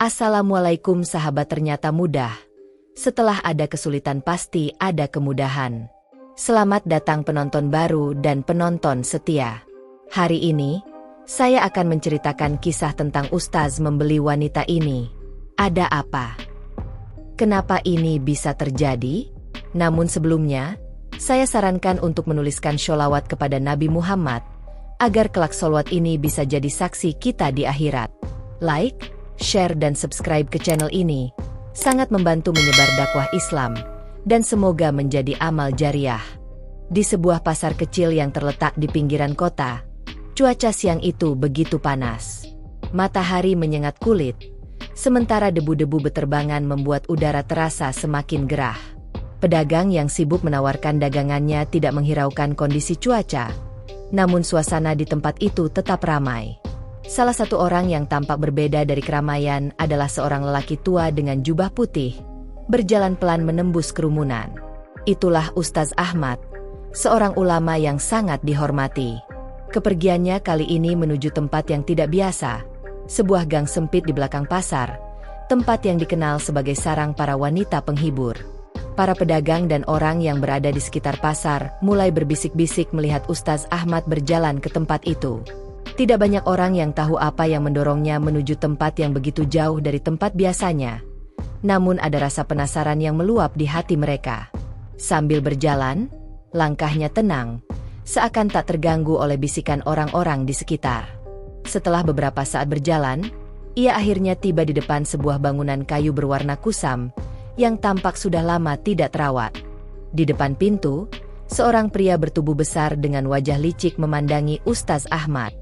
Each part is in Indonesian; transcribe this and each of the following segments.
Assalamualaikum sahabat, ternyata mudah. Setelah ada kesulitan pasti ada kemudahan. Selamat datang penonton baru dan penonton setia. Hari ini, saya akan menceritakan kisah tentang Ustaz membeli wanita ini. Ada apa? Kenapa ini bisa terjadi? Namun sebelumnya, saya sarankan untuk menuliskan sholawat kepada Nabi Muhammad, agar kelak sholawat ini bisa jadi saksi kita di akhirat. Like, share dan subscribe ke channel ini, sangat membantu menyebar dakwah Islam, dan semoga menjadi amal jariah. Di sebuah pasar kecil yang terletak di pinggiran kota, cuaca siang itu begitu panas. Matahari menyengat kulit, sementara debu-debu beterbangan membuat udara terasa semakin gerah. Pedagang yang sibuk menawarkan dagangannya tidak menghiraukan kondisi cuaca, namun suasana di tempat itu tetap ramai. Salah satu orang yang tampak berbeda dari keramaian adalah seorang lelaki tua dengan jubah putih, berjalan pelan menembus kerumunan. Itulah Ustaz Ahmad, seorang ulama yang sangat dihormati. Kepergiannya kali ini menuju tempat yang tidak biasa, sebuah gang sempit di belakang pasar, tempat yang dikenal sebagai sarang para wanita penghibur. Para pedagang dan orang yang berada di sekitar pasar mulai berbisik-bisik melihat Ustaz Ahmad berjalan ke tempat itu. Tidak banyak orang yang tahu apa yang mendorongnya menuju tempat yang begitu jauh dari tempat biasanya. Namun ada rasa penasaran yang meluap di hati mereka. Sambil berjalan, langkahnya tenang, seakan tak terganggu oleh bisikan orang-orang di sekitar. Setelah beberapa saat berjalan, ia akhirnya tiba di depan sebuah bangunan kayu berwarna kusam, yang tampak sudah lama tidak terawat. Di depan pintu, seorang pria bertubuh besar dengan wajah licik memandangi Ustaz Ahmad.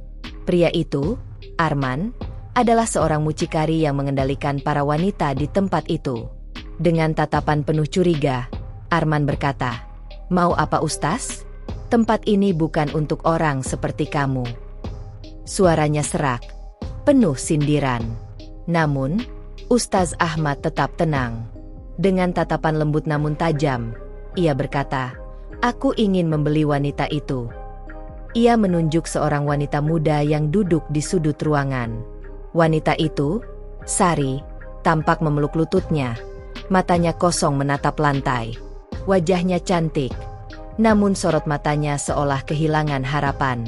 Pria itu, Arman, adalah seorang mucikari yang mengendalikan para wanita di tempat itu. Dengan tatapan penuh curiga, Arman berkata, "Mau apa Ustaz? Tempat ini bukan untuk orang seperti kamu." Suaranya serak, penuh sindiran. Namun, Ustaz Ahmad tetap tenang. Dengan tatapan lembut namun tajam, ia berkata, "Aku ingin membeli wanita itu." Ia menunjuk seorang wanita muda yang duduk di sudut ruangan. Wanita itu, Sari, tampak memeluk lututnya. Matanya kosong menatap lantai. Wajahnya cantik, namun sorot matanya seolah kehilangan harapan.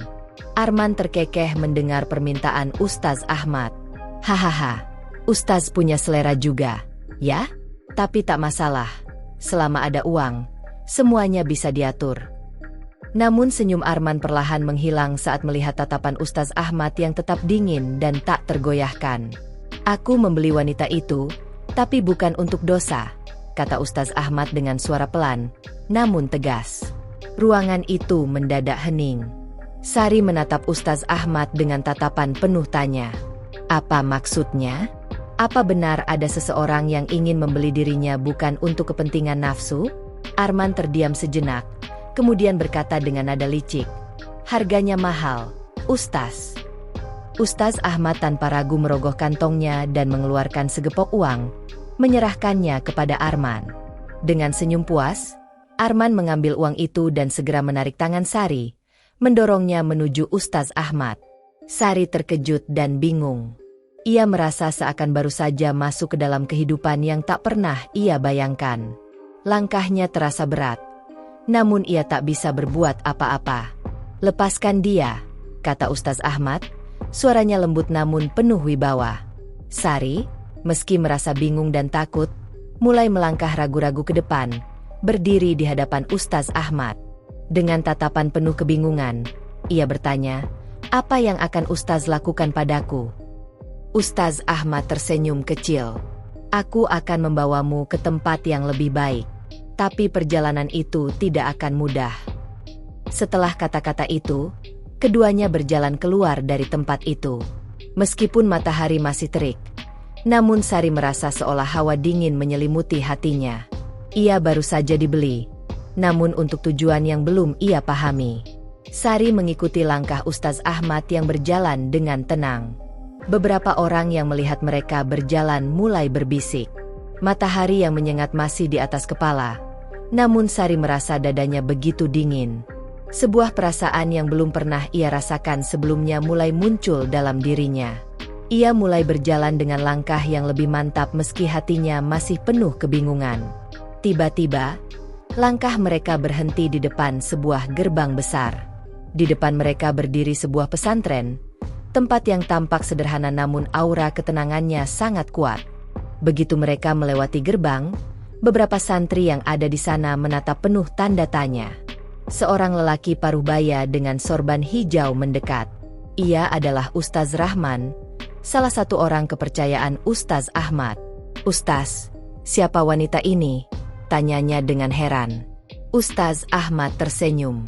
Arman terkekeh mendengar permintaan Ustaz Ahmad. "Hahaha, Ustaz punya selera juga, ya? Tapi tak masalah, selama ada uang, semuanya bisa diatur." Namun senyum Arman perlahan menghilang saat melihat tatapan Ustaz Ahmad yang tetap dingin dan tak tergoyahkan. "Aku membeli wanita itu, tapi bukan untuk dosa," kata Ustaz Ahmad dengan suara pelan, namun tegas. Ruangan itu mendadak hening. Sari menatap Ustaz Ahmad dengan tatapan penuh tanya. Apa maksudnya? Apa benar ada seseorang yang ingin membeli dirinya bukan untuk kepentingan nafsu? Arman terdiam sejenak, kemudian berkata dengan nada licik, "Harganya mahal, Ustaz." Ustaz Ahmad tanpa ragu merogoh kantongnya dan mengeluarkan segepok uang, menyerahkannya kepada Arman. Dengan senyum puas, Arman mengambil uang itu dan segera menarik tangan Sari, mendorongnya menuju Ustaz Ahmad. Sari terkejut dan bingung. Ia merasa seakan baru saja masuk ke dalam kehidupan yang tak pernah ia bayangkan. Langkahnya terasa berat, namun ia tak bisa berbuat apa-apa. "Lepaskan dia," kata Ustaz Ahmad, suaranya lembut namun penuh wibawa. Sari, meski merasa bingung dan takut, mulai melangkah ragu-ragu ke depan, berdiri di hadapan Ustaz Ahmad. Dengan tatapan penuh kebingungan, ia bertanya, "Apa yang akan Ustaz lakukan padaku?" Ustaz Ahmad tersenyum kecil. "Aku akan membawamu ke tempat yang lebih baik. Tapi perjalanan itu tidak akan mudah." Setelah kata-kata itu, keduanya berjalan keluar dari tempat itu. Meskipun matahari masih terik, namun Sari merasa seolah hawa dingin menyelimuti hatinya. Ia baru saja dibeli, namun untuk tujuan yang belum ia pahami. Sari mengikuti langkah Ustaz Ahmad yang berjalan dengan tenang. Beberapa orang yang melihat mereka berjalan mulai berbisik. Matahari yang menyengat masih di atas kepala, namun Sari merasa dadanya begitu dingin. Sebuah perasaan yang belum pernah ia rasakan sebelumnya mulai muncul dalam dirinya. Ia mulai berjalan dengan langkah yang lebih mantap meski hatinya masih penuh kebingungan. Tiba-tiba, langkah mereka berhenti di depan sebuah gerbang besar. Di depan mereka berdiri sebuah pesantren, tempat yang tampak sederhana namun aura ketenangannya sangat kuat. Begitu mereka melewati gerbang, beberapa santri yang ada di sana menatap penuh tanda tanya. Seorang lelaki paruh baya dengan sorban hijau mendekat. Ia adalah Ustaz Rahman, salah satu orang kepercayaan Ustaz Ahmad. "Ustaz, siapa wanita ini?" tanyanya dengan heran. Ustaz Ahmad tersenyum.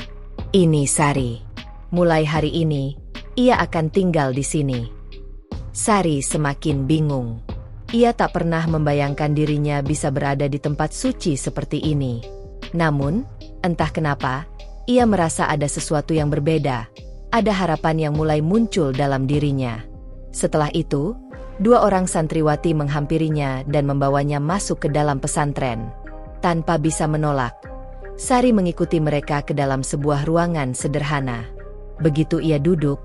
"Ini Sari. Mulai hari ini, ia akan tinggal di sini." Sari semakin bingung. Ia tak pernah membayangkan dirinya bisa berada di tempat suci seperti ini. Namun, entah kenapa, ia merasa ada sesuatu yang berbeda. Ada harapan yang mulai muncul dalam dirinya. Setelah itu, dua orang santriwati menghampirinya dan membawanya masuk ke dalam pesantren. Tanpa bisa menolak, Sari mengikuti mereka ke dalam sebuah ruangan sederhana. Begitu ia duduk,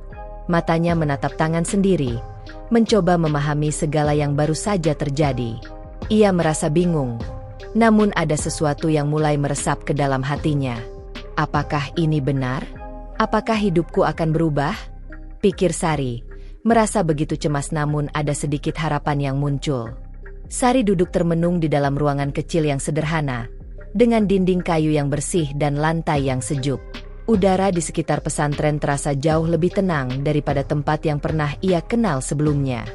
matanya menatap tangan sendiri, mencoba memahami segala yang baru saja terjadi. Ia merasa bingung, namun ada sesuatu yang mulai meresap ke dalam hatinya. Apakah ini benar? Apakah hidupku akan berubah? Pikir Sari, merasa begitu cemas namun ada sedikit harapan yang muncul. Sari duduk termenung di dalam ruangan kecil yang sederhana, dengan dinding kayu yang bersih dan lantai yang sejuk. Udara di sekitar pesantren terasa jauh lebih tenang daripada tempat yang pernah ia kenal sebelumnya.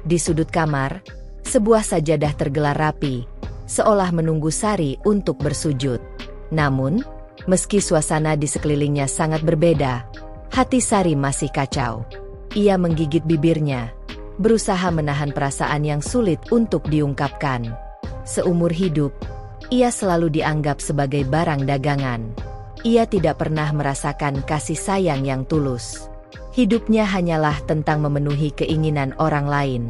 Di sudut kamar, sebuah sajadah tergelar rapi, seolah menunggu Sari untuk bersujud. Namun, meski suasana di sekelilingnya sangat berbeda, hati Sari masih kacau. Ia menggigit bibirnya, berusaha menahan perasaan yang sulit untuk diungkapkan. Seumur hidup, ia selalu dianggap sebagai barang dagangan. Ia tidak pernah merasakan kasih sayang yang tulus. Hidupnya hanyalah tentang memenuhi keinginan orang lain.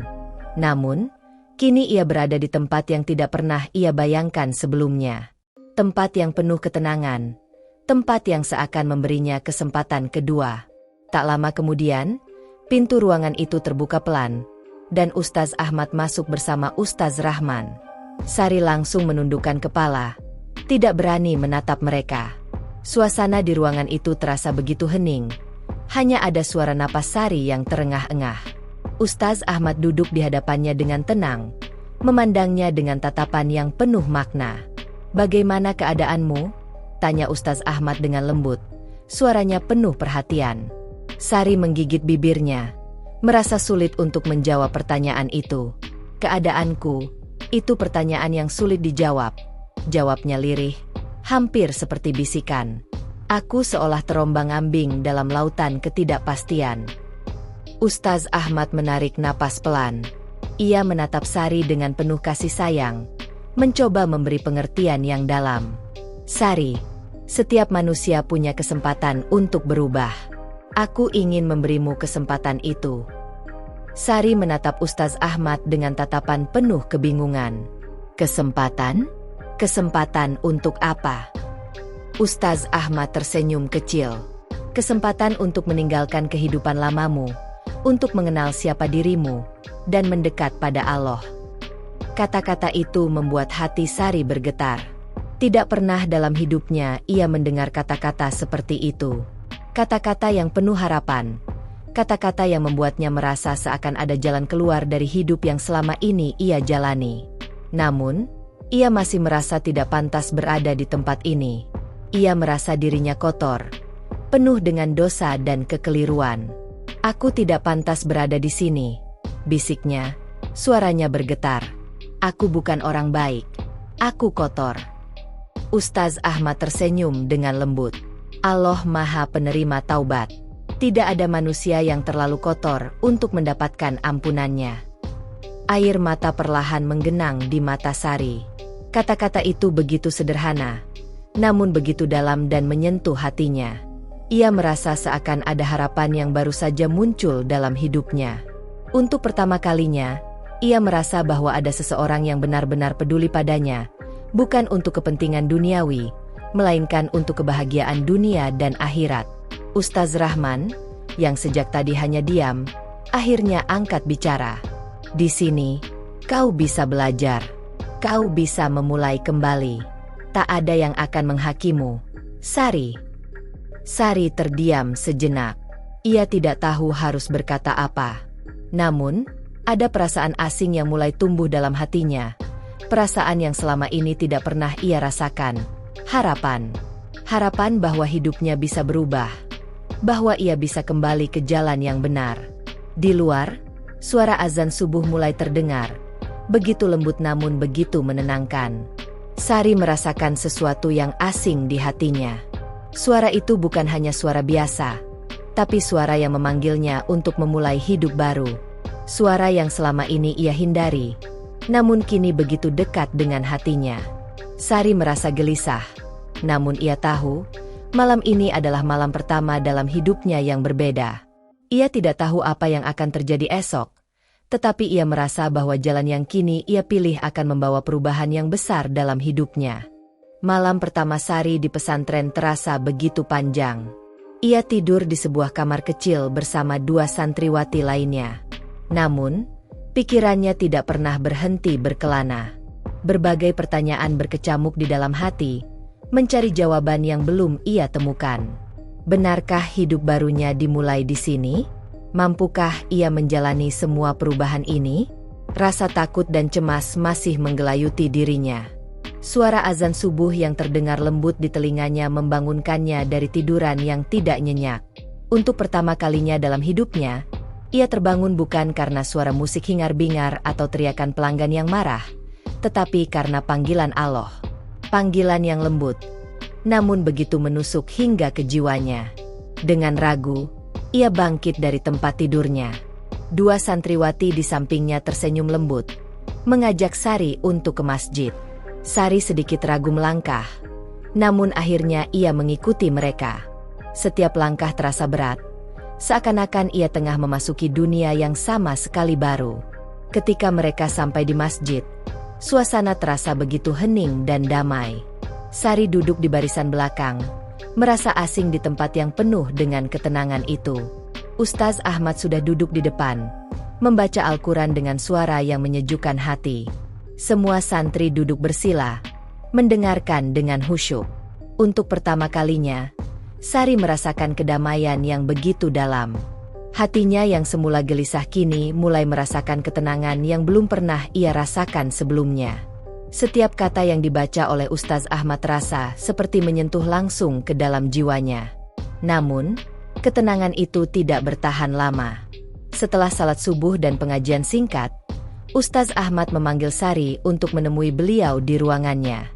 Namun, kini ia berada di tempat yang tidak pernah ia bayangkan sebelumnya. Tempat yang penuh ketenangan, tempat yang seakan memberinya kesempatan kedua. Tak lama kemudian, pintu ruangan itu terbuka pelan, dan Ustaz Ahmad masuk bersama Ustaz Rahman. Sari langsung menundukkan kepala, tidak berani menatap mereka. Suasana di ruangan itu terasa begitu hening, hanya ada suara napas Sari yang terengah-engah. Ustaz Ahmad duduk di hadapannya dengan tenang, memandangnya dengan tatapan yang penuh makna. "Bagaimana keadaanmu?" tanya Ustaz Ahmad dengan lembut, suaranya penuh perhatian. Sari menggigit bibirnya, merasa sulit untuk menjawab pertanyaan itu. "Keadaanku," itu pertanyaan yang sulit dijawab. Jawabnya lirih, hampir seperti bisikan. "Aku seolah terombang-ambing dalam lautan ketidakpastian." Ustaz Ahmad menarik napas pelan. Ia menatap Sari dengan penuh kasih sayang, mencoba memberi pengertian yang dalam. "Sari, setiap manusia punya kesempatan untuk berubah. Aku ingin memberimu kesempatan itu." Sari menatap Ustaz Ahmad dengan tatapan penuh kebingungan. "Kesempatan? Kesempatan untuk apa?" Ustaz Ahmad tersenyum kecil. "Kesempatan untuk meninggalkan kehidupan lamamu, untuk mengenal siapa dirimu, dan mendekat pada Allah." Kata-kata itu membuat hati Sari bergetar. Tidak pernah dalam hidupnya ia mendengar kata-kata seperti itu. Kata-kata yang penuh harapan. Kata-kata yang membuatnya merasa seakan ada jalan keluar dari hidup yang selama ini ia jalani. Namun, ia masih merasa tidak pantas berada di tempat ini. Ia merasa dirinya kotor, penuh dengan dosa dan kekeliruan. "Aku tidak pantas berada di sini," bisiknya, suaranya bergetar. "Aku bukan orang baik. Aku kotor." Ustaz Ahmad tersenyum dengan lembut. "Allah Maha Penerima Taubat. Tidak ada manusia yang terlalu kotor untuk mendapatkan ampunannya." Air mata perlahan menggenang di mata Sari. Kata-kata itu begitu sederhana, namun begitu dalam dan menyentuh hatinya. Ia merasa seakan ada harapan yang baru saja muncul dalam hidupnya. Untuk pertama kalinya, ia merasa bahwa ada seseorang yang benar-benar peduli padanya, bukan untuk kepentingan duniawi, melainkan untuk kebahagiaan dunia dan akhirat. Ustaz Rahman, yang sejak tadi hanya diam, akhirnya angkat bicara. Di sini, kau bisa belajar. Kau bisa memulai kembali. Tak ada yang akan menghakimu, Sari. Sari terdiam sejenak. Ia tidak tahu harus berkata apa. Namun, ada perasaan asing yang mulai tumbuh dalam hatinya. Perasaan yang selama ini tidak pernah ia rasakan. Harapan. Harapan bahwa hidupnya bisa berubah. Bahwa ia bisa kembali ke jalan yang benar. Di luar, suara azan subuh mulai terdengar. Begitu lembut namun begitu menenangkan. Sari merasakan sesuatu yang asing di hatinya. Suara itu bukan hanya suara biasa, tapi suara yang memanggilnya untuk memulai hidup baru. Suara yang selama ini ia hindari, namun kini begitu dekat dengan hatinya. Sari merasa gelisah, namun ia tahu, malam ini adalah malam pertama dalam hidupnya yang berbeda. Ia tidak tahu apa yang akan terjadi esok, tetapi ia merasa bahwa jalan yang kini ia pilih akan membawa perubahan yang besar dalam hidupnya. Malam pertama Sari di pesantren terasa begitu panjang. Ia tidur di sebuah kamar kecil bersama 2 santriwati lainnya. Namun, pikirannya tidak pernah berhenti berkelana. Berbagai pertanyaan berkecamuk di dalam hati, mencari jawaban yang belum ia temukan. Benarkah hidup barunya dimulai di sini? Mampukah ia menjalani semua perubahan ini? Rasa takut dan cemas masih menggelayuti dirinya. Suara azan subuh yang terdengar lembut di telinganya membangunkannya dari tiduran yang tidak nyenyak. Untuk pertama kalinya dalam hidupnya, ia terbangun bukan karena suara musik hingar-bingar atau teriakan pelanggan yang marah, tetapi karena panggilan Allah. Panggilan yang lembut, namun begitu menusuk hingga ke jiwanya. Dengan ragu, ia bangkit dari tempat tidurnya. 2 santriwati di sampingnya tersenyum lembut, mengajak Sari untuk ke masjid. Sari sedikit ragu melangkah, namun akhirnya ia mengikuti mereka. Setiap langkah terasa berat, seakan-akan ia tengah memasuki dunia yang sama sekali baru. Ketika mereka sampai di masjid, suasana terasa begitu hening dan damai. Sari duduk di barisan belakang, merasa asing di tempat yang penuh dengan ketenangan itu. Ustaz Ahmad sudah duduk di depan, membaca Al-Quran dengan suara yang menyejukkan hati. Semua santri duduk bersila, mendengarkan dengan khusyuk. Untuk pertama kalinya, Sari merasakan kedamaian yang begitu dalam. Hatinya yang semula gelisah kini mulai merasakan ketenangan yang belum pernah ia rasakan sebelumnya. Setiap kata yang dibaca oleh Ustaz Ahmad terasa seperti menyentuh langsung ke dalam jiwanya. Namun, ketenangan itu tidak bertahan lama. Setelah salat subuh dan pengajian singkat, Ustaz Ahmad memanggil Sari untuk menemui beliau di ruangannya.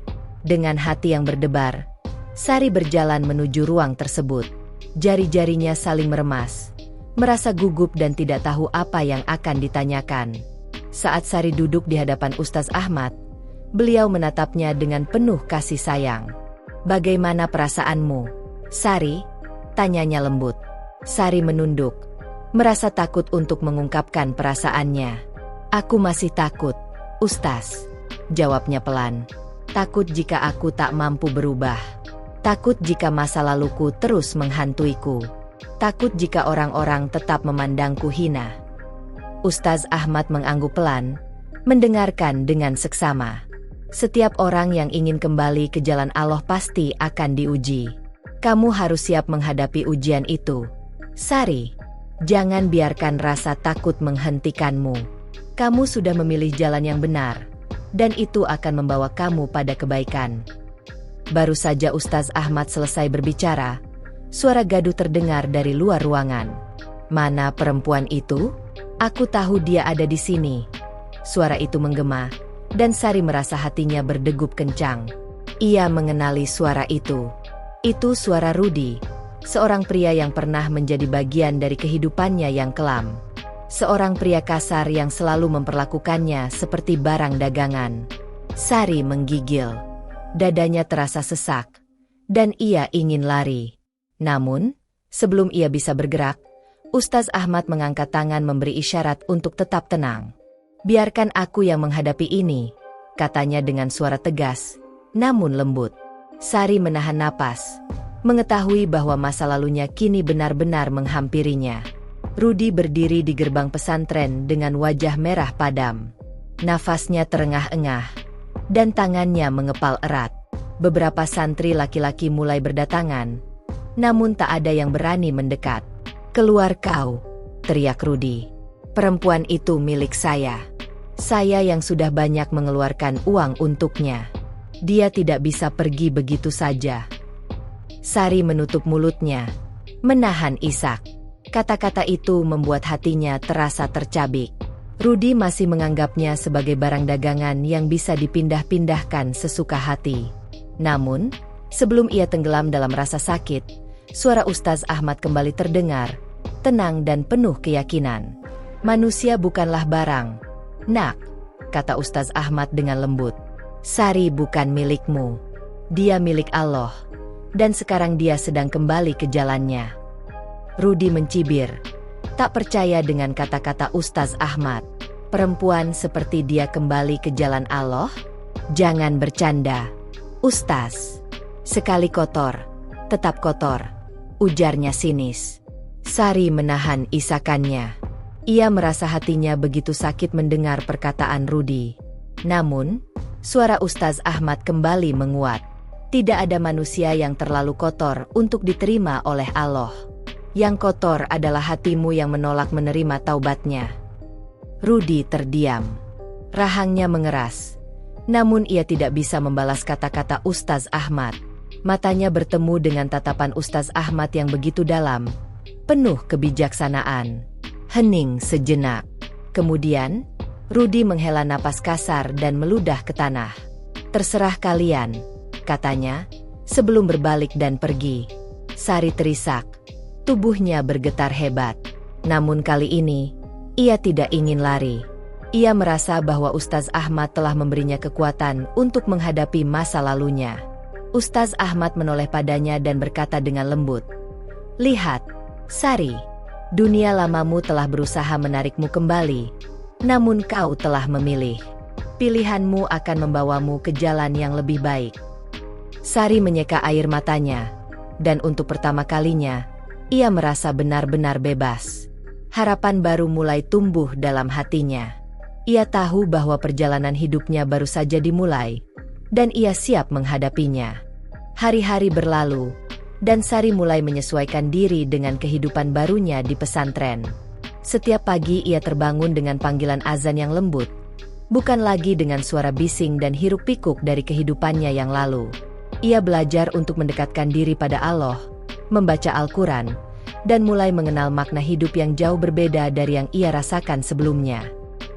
Dengan hati yang berdebar, Sari berjalan menuju ruang tersebut. Jari-jarinya saling meremas, merasa gugup dan tidak tahu apa yang akan ditanyakan. Saat Sari duduk di hadapan Ustaz Ahmad, beliau menatapnya dengan penuh kasih sayang. "Bagaimana perasaanmu, Sari?" tanyanya lembut. Sari menunduk, merasa takut untuk mengungkapkan perasaannya. "Aku masih takut, Ustaz," jawabnya pelan. "Takut jika aku tak mampu berubah. Takut jika masa laluku terus menghantuiku. Takut jika orang-orang tetap memandangku hina." Ustaz Ahmad mengangguk pelan, mendengarkan dengan seksama. "Setiap orang yang ingin kembali ke jalan Allah pasti akan diuji. Kamu harus siap menghadapi ujian itu, Sari. Jangan biarkan rasa takut menghentikanmu. Kamu sudah memilih jalan yang benar, dan itu akan membawa kamu pada kebaikan." Baru saja Ustaz Ahmad selesai berbicara, suara gaduh terdengar dari luar ruangan. "Mana perempuan itu? Aku tahu dia ada di sini." Suara itu menggema, dan Sari merasa hatinya berdegup kencang. Ia mengenali suara itu. Itu suara Rudi, seorang pria yang pernah menjadi bagian dari kehidupannya yang kelam. Seorang pria kasar yang selalu memperlakukannya seperti barang dagangan. Sari menggigil. Dadanya terasa sesak, dan ia ingin lari. Namun, sebelum ia bisa bergerak, Ustaz Ahmad mengangkat tangan memberi isyarat untuk tetap tenang. "Biarkan aku yang menghadapi ini," katanya dengan suara tegas, namun lembut. Sari menahan napas, mengetahui bahwa masa lalunya kini benar-benar menghampirinya. Rudi berdiri di gerbang pesantren dengan wajah merah padam. Nafasnya terengah-engah, dan tangannya mengepal erat. Beberapa santri laki-laki mulai berdatangan, namun tak ada yang berani mendekat. "Keluar kau!" teriak Rudi. "Perempuan itu milik saya. Saya yang sudah banyak mengeluarkan uang untuknya. Dia tidak bisa pergi begitu saja." Sari menutup mulutnya, menahan isak. Kata-kata itu membuat hatinya terasa tercabik. Rudi masih menganggapnya sebagai barang dagangan yang bisa dipindah-pindahkan sesuka hati. Namun, sebelum ia tenggelam dalam rasa sakit, suara Ustaz Ahmad kembali terdengar, tenang dan penuh keyakinan. "Manusia bukanlah barang, Nak," kata Ustaz Ahmad dengan lembut. "Sari bukan milikmu. Dia milik Allah. Dan sekarang dia sedang kembali ke jalannya." Rudi mencibir, tak percaya dengan kata-kata Ustaz Ahmad. "Perempuan seperti dia kembali ke jalan Allah? Jangan bercanda, Ustaz. Sekali kotor, tetap kotor," ujarnya sinis. Sari menahan isakannya. Ia merasa hatinya begitu sakit mendengar perkataan Rudi. Namun, suara Ustaz Ahmad kembali menguat. Tidak ada manusia yang terlalu kotor untuk diterima oleh Allah. Yang kotor adalah hatimu yang menolak menerima taubatnya. Rudi terdiam. Rahangnya mengeras. Namun ia tidak bisa membalas kata-kata Ustaz Ahmad. Matanya bertemu dengan tatapan Ustaz Ahmad yang begitu dalam, penuh kebijaksanaan. Hening sejenak. Kemudian, Rudi menghela napas kasar dan meludah ke tanah. "Terserah kalian," katanya, sebelum berbalik dan pergi. Sari terisak. Tubuhnya bergetar hebat. Namun kali ini, ia tidak ingin lari. Ia merasa bahwa Ustaz Ahmad telah memberinya kekuatan untuk menghadapi masa lalunya. Ustaz Ahmad menoleh padanya dan berkata dengan lembut, "Lihat, Sari, dunia lamamu telah berusaha menarikmu kembali, namun kau telah memilih. Pilihanmu akan membawamu ke jalan yang lebih baik." Sari menyeka air matanya, dan untuk pertama kalinya, ia merasa benar-benar bebas. Harapan baru mulai tumbuh dalam hatinya. Ia tahu bahwa perjalanan hidupnya baru saja dimulai, dan ia siap menghadapinya. Hari-hari berlalu, dan Sari mulai menyesuaikan diri dengan kehidupan barunya di pesantren. Setiap pagi ia terbangun dengan panggilan azan yang lembut, bukan lagi dengan suara bising dan hiruk-pikuk dari kehidupannya yang lalu. Ia belajar untuk mendekatkan diri pada Allah, membaca Al-Quran, dan mulai mengenal makna hidup yang jauh berbeda dari yang ia rasakan sebelumnya.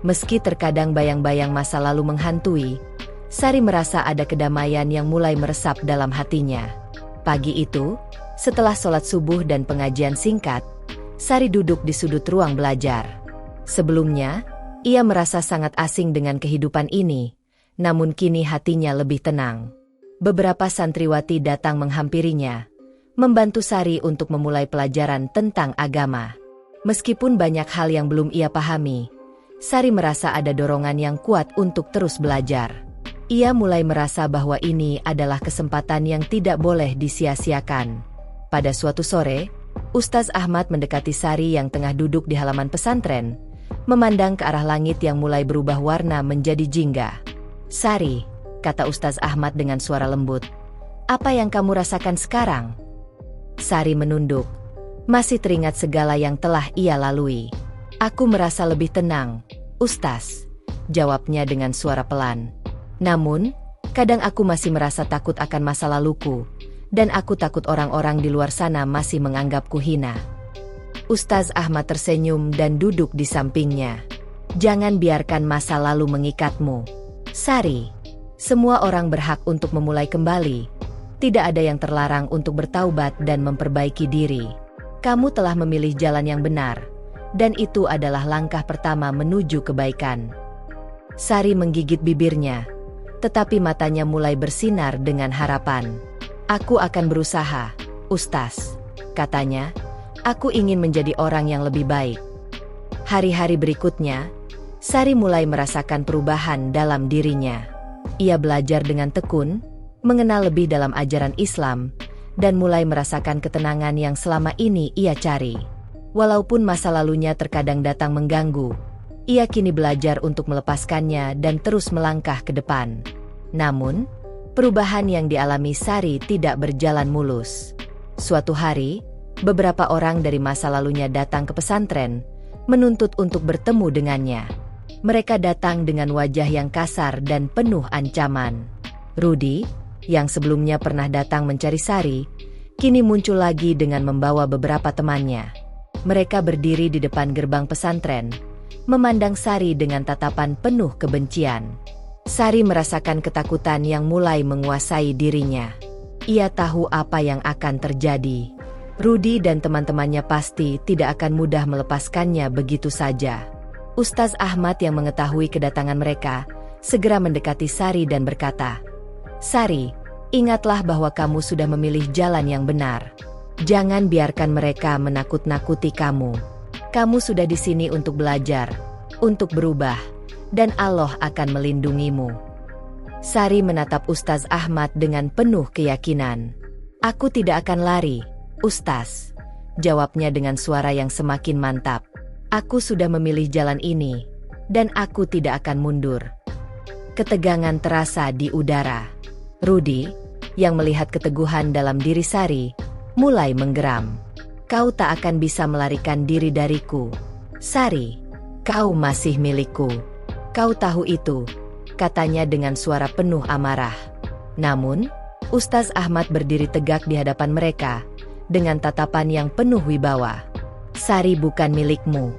Meski terkadang bayang-bayang masa lalu menghantui, Sari merasa ada kedamaian yang mulai meresap dalam hatinya. Pagi itu, setelah sholat subuh dan pengajian singkat, Sari duduk di sudut ruang belajar. Sebelumnya, ia merasa sangat asing dengan kehidupan ini, namun kini hatinya lebih tenang. Beberapa santriwati datang menghampirinya, membantu Sari untuk memulai pelajaran tentang agama. Meskipun banyak hal yang belum ia pahami, Sari merasa ada dorongan yang kuat untuk terus belajar. Ia mulai merasa bahwa ini adalah kesempatan yang tidak boleh disia-siakan. Pada suatu sore, Ustaz Ahmad mendekati Sari yang tengah duduk di halaman pesantren, memandang ke arah langit yang mulai berubah warna menjadi jingga. "Sari," kata Ustaz Ahmad dengan suara lembut, "apa yang kamu rasakan sekarang?" Sari menunduk, masih teringat segala yang telah ia lalui. "Aku merasa lebih tenang, Ustaz," jawabnya dengan suara pelan. "Namun, kadang aku masih merasa takut akan masa laluku, dan aku takut orang-orang di luar sana masih menganggapku hina." Ustaz Ahmad tersenyum dan duduk di sampingnya. "Jangan biarkan masa lalu mengikatmu, Sari. Semua orang berhak untuk memulai kembali. Tidak ada yang terlarang untuk bertaubat dan memperbaiki diri. Kamu telah memilih jalan yang benar, dan itu adalah langkah pertama menuju kebaikan." Sari menggigit bibirnya, tetapi matanya mulai bersinar dengan harapan. "Aku akan berusaha, Ustaz," katanya. "Aku ingin menjadi orang yang lebih baik." Hari-hari berikutnya, Sari mulai merasakan perubahan dalam dirinya. Ia belajar dengan tekun, mengenal lebih dalam ajaran Islam, dan mulai merasakan ketenangan yang selama ini ia cari. Walaupun masa lalunya terkadang datang mengganggu, ia kini belajar untuk melepaskannya dan terus melangkah ke depan. Namun, perubahan yang dialami Sari tidak berjalan mulus. Suatu hari, beberapa orang dari masa lalunya datang ke pesantren, menuntut untuk bertemu dengannya. Mereka datang dengan wajah yang kasar dan penuh ancaman. Rudi, yang sebelumnya pernah datang mencari Sari, kini muncul lagi dengan membawa beberapa temannya. Mereka berdiri di depan gerbang pesantren, memandang Sari dengan tatapan penuh kebencian. Sari merasakan ketakutan yang mulai menguasai dirinya. Ia tahu apa yang akan terjadi. Rudi dan teman-temannya pasti tidak akan mudah melepaskannya begitu saja. Ustaz Ahmad yang mengetahui kedatangan mereka, segera mendekati Sari dan berkata, "Sari, ingatlah bahwa kamu sudah memilih jalan yang benar. Jangan biarkan mereka menakut-nakuti kamu. Kamu sudah di sini untuk belajar, untuk berubah, dan Allah akan melindungimu." Sari menatap Ustaz Ahmad dengan penuh keyakinan. "Aku tidak akan lari, Ustaz," jawabnya dengan suara yang semakin mantap. "Aku sudah memilih jalan ini, dan aku tidak akan mundur." Ketegangan terasa di udara. Rudi, yang melihat keteguhan dalam diri Sari, mulai menggeram. "Kau tak akan bisa melarikan diri dariku, Sari. Kau masih milikku. Kau tahu itu," katanya dengan suara penuh amarah. Namun, Ustaz Ahmad berdiri tegak di hadapan mereka, dengan tatapan yang penuh wibawa. "Sari bukan milikmu,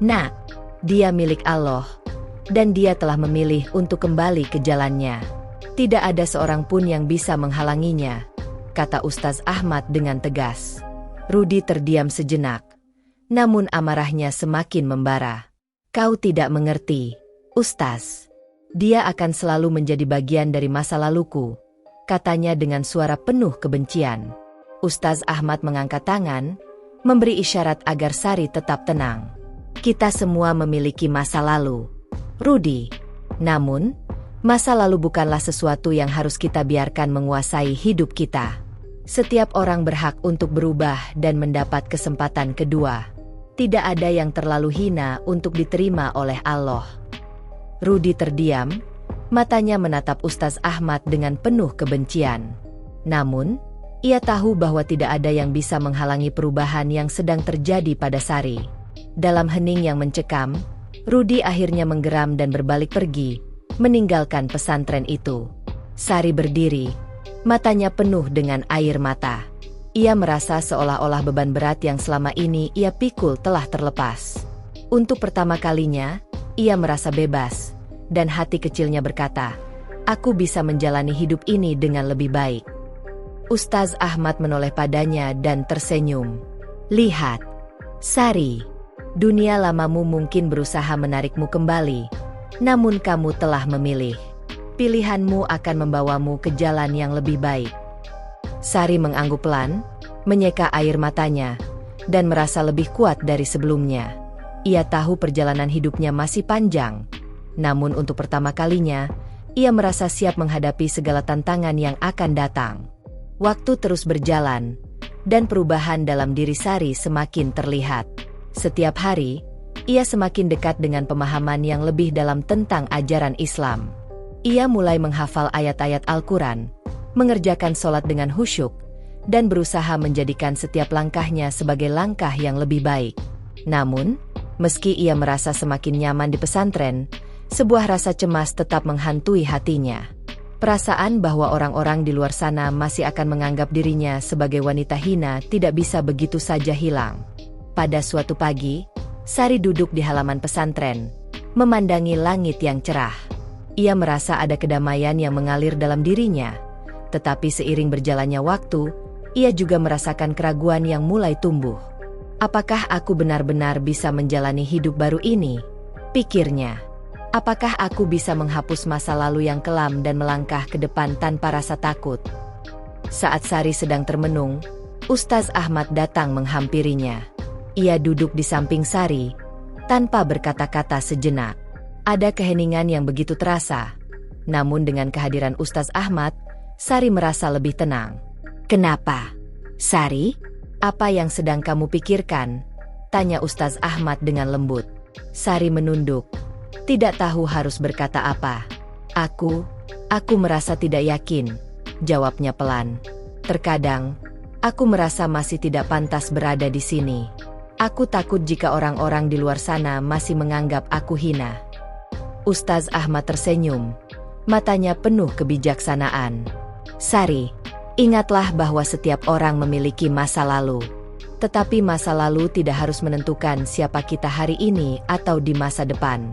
Nak. Dia milik Allah, dan dia telah memilih untuk kembali ke jalannya. Tidak ada seorang pun yang bisa menghalanginya," kata Ustaz Ahmad dengan tegas. Rudi terdiam sejenak, namun amarahnya semakin membara. "Kau tidak mengerti, Ustaz. Dia akan selalu menjadi bagian dari masa laluku," katanya dengan suara penuh kebencian. Ustaz Ahmad mengangkat tangan, memberi isyarat agar Sari tetap tenang. "Kita semua memiliki masa lalu, Rudi. Namun, masa lalu bukanlah sesuatu yang harus kita biarkan menguasai hidup kita. Setiap orang berhak untuk berubah dan mendapat kesempatan kedua. Tidak ada yang terlalu hina untuk diterima oleh Allah." Rudi terdiam, matanya menatap Ustaz Ahmad dengan penuh kebencian. Namun, ia tahu bahwa tidak ada yang bisa menghalangi perubahan yang sedang terjadi pada Sari. Dalam hening yang mencekam, Rudi akhirnya menggeram dan berbalik pergi, meninggalkan pesantren itu. Sari berdiri, matanya penuh dengan air mata. Ia merasa seolah-olah beban berat yang selama ini ia pikul telah terlepas. Untuk pertama kalinya, ia merasa bebas, dan hati kecilnya berkata, "Aku bisa menjalani hidup ini dengan lebih baik." Ustaz Ahmad menoleh padanya dan tersenyum. "Lihat, Sari, dunia lamamu mungkin berusaha menarikmu kembali, namun kamu telah memilih. Pilihanmu akan membawamu ke jalan yang lebih baik." Sari mengangguk pelan, menyeka air matanya, dan merasa lebih kuat dari sebelumnya. Ia tahu perjalanan hidupnya masih panjang, namun untuk pertama kalinya, ia merasa siap menghadapi segala tantangan yang akan datang. Waktu terus berjalan, dan perubahan dalam diri Sari semakin terlihat. Setiap hari, ia semakin dekat dengan pemahaman yang lebih dalam tentang ajaran Islam. Ia mulai menghafal ayat-ayat Al-Quran, mengerjakan sholat dengan khusyuk, dan berusaha menjadikan setiap langkahnya sebagai langkah yang lebih baik. Namun, meski ia merasa semakin nyaman di pesantren, sebuah rasa cemas tetap menghantui hatinya. Perasaan bahwa orang-orang di luar sana masih akan menganggap dirinya sebagai wanita hina tidak bisa begitu saja hilang. Pada suatu pagi, Sari duduk di halaman pesantren, memandangi langit yang cerah. Ia merasa ada kedamaian yang mengalir dalam dirinya. Tetapi seiring berjalannya waktu, ia juga merasakan keraguan yang mulai tumbuh. "Apakah aku benar-benar bisa menjalani hidup baru ini?" pikirnya. "Apakah aku bisa menghapus masa lalu yang kelam dan melangkah ke depan tanpa rasa takut?" Saat Sari sedang termenung, Ustaz Ahmad datang menghampirinya. Ia duduk di samping Sari, tanpa berkata-kata sejenak. Ada keheningan yang begitu terasa. Namun dengan kehadiran Ustaz Ahmad, Sari merasa lebih tenang. "Kenapa, Sari? Apa yang sedang kamu pikirkan?" Tanya Ustaz Ahmad dengan lembut. Sari menunduk. Tidak tahu harus berkata apa. Aku merasa tidak yakin, jawabnya pelan. Terkadang, aku merasa masih tidak pantas berada di sini. Aku takut jika orang-orang di luar sana masih menganggap aku hina. Ustaz Ahmad tersenyum, matanya penuh kebijaksanaan. Sari, ingatlah bahwa setiap orang memiliki masa lalu. Tetapi masa lalu tidak harus menentukan siapa kita hari ini atau di masa depan.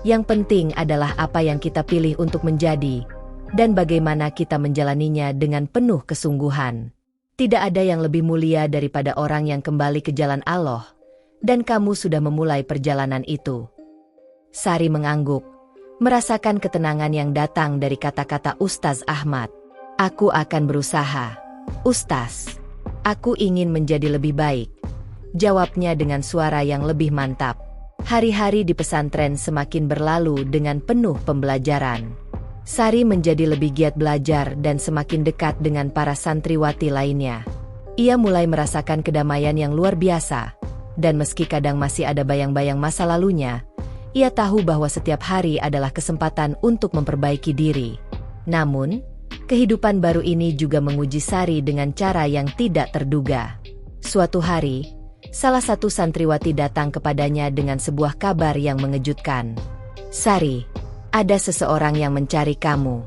Yang penting adalah apa yang kita pilih untuk menjadi, dan bagaimana kita menjalaninya dengan penuh kesungguhan. Tidak ada yang lebih mulia daripada orang yang kembali ke jalan Allah, dan kamu sudah memulai perjalanan itu. Sari mengangguk, merasakan ketenangan yang datang dari kata-kata Ustaz Ahmad. Aku akan berusaha, Ustaz. Aku ingin menjadi lebih baik, jawabnya dengan suara yang lebih mantap. Hari-hari di pesantren semakin berlalu dengan penuh pembelajaran. Sari menjadi lebih giat belajar dan semakin dekat dengan para santriwati lainnya. Ia mulai merasakan kedamaian yang luar biasa, dan meski kadang masih ada bayang-bayang masa lalunya, ia tahu bahwa setiap hari adalah kesempatan untuk memperbaiki diri. Namun, kehidupan baru ini juga menguji Sari dengan cara yang tidak terduga. Suatu hari, salah satu santriwati datang kepadanya dengan sebuah kabar yang mengejutkan. Sari, ada seseorang yang mencari kamu.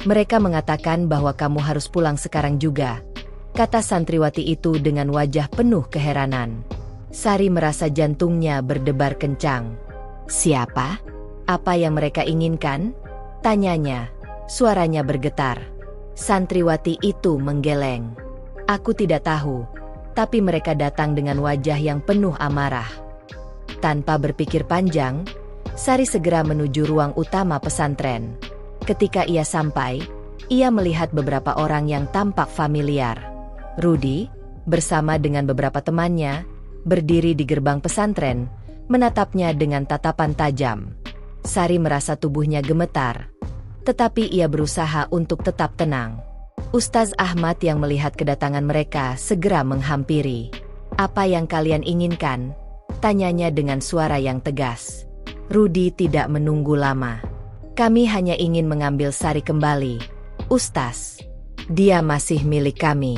Mereka mengatakan bahwa kamu harus pulang sekarang juga, kata santriwati itu dengan wajah penuh keheranan. Sari merasa jantungnya berdebar kencang. Siapa? Apa yang mereka inginkan? Tanyanya, suaranya bergetar. Santriwati itu menggeleng. Aku tidak tahu, tapi mereka datang dengan wajah yang penuh amarah. Tanpa berpikir panjang, Sari segera menuju ruang utama pesantren. Ketika ia sampai, ia melihat beberapa orang yang tampak familiar. Rudi, bersama dengan beberapa temannya, berdiri di gerbang pesantren, menatapnya dengan tatapan tajam. Sari merasa tubuhnya gemetar, tetapi ia berusaha untuk tetap tenang. Ustaz Ahmad yang melihat kedatangan mereka segera menghampiri. Apa yang kalian inginkan? Tanyanya dengan suara yang tegas. Rudi tidak menunggu lama. Kami hanya ingin mengambil Sari kembali, Ustaz. Dia masih milik kami.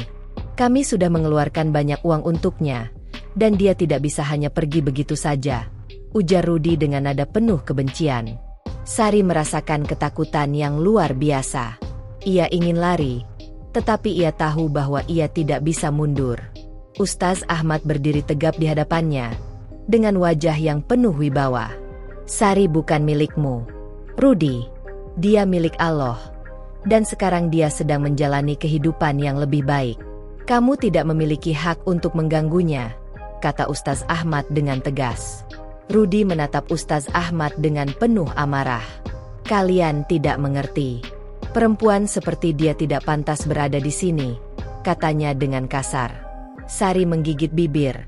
Kami sudah mengeluarkan banyak uang untuknya, dan dia tidak bisa hanya pergi begitu saja, ujar Rudi dengan nada penuh kebencian. Sari merasakan ketakutan yang luar biasa. Ia ingin lari, tetapi ia tahu bahwa ia tidak bisa mundur. Ustaz Ahmad berdiri tegap di hadapannya, dengan wajah yang penuh wibawa. Sari bukan milikmu, Rudi. Dia milik Allah, dan sekarang dia sedang menjalani kehidupan yang lebih baik. Kamu tidak memiliki hak untuk mengganggunya, kata Ustaz Ahmad dengan tegas. Rudi menatap Ustaz Ahmad dengan penuh amarah. Kalian tidak mengerti. Perempuan seperti dia tidak pantas berada di sini, katanya dengan kasar. Sari menggigit bibir,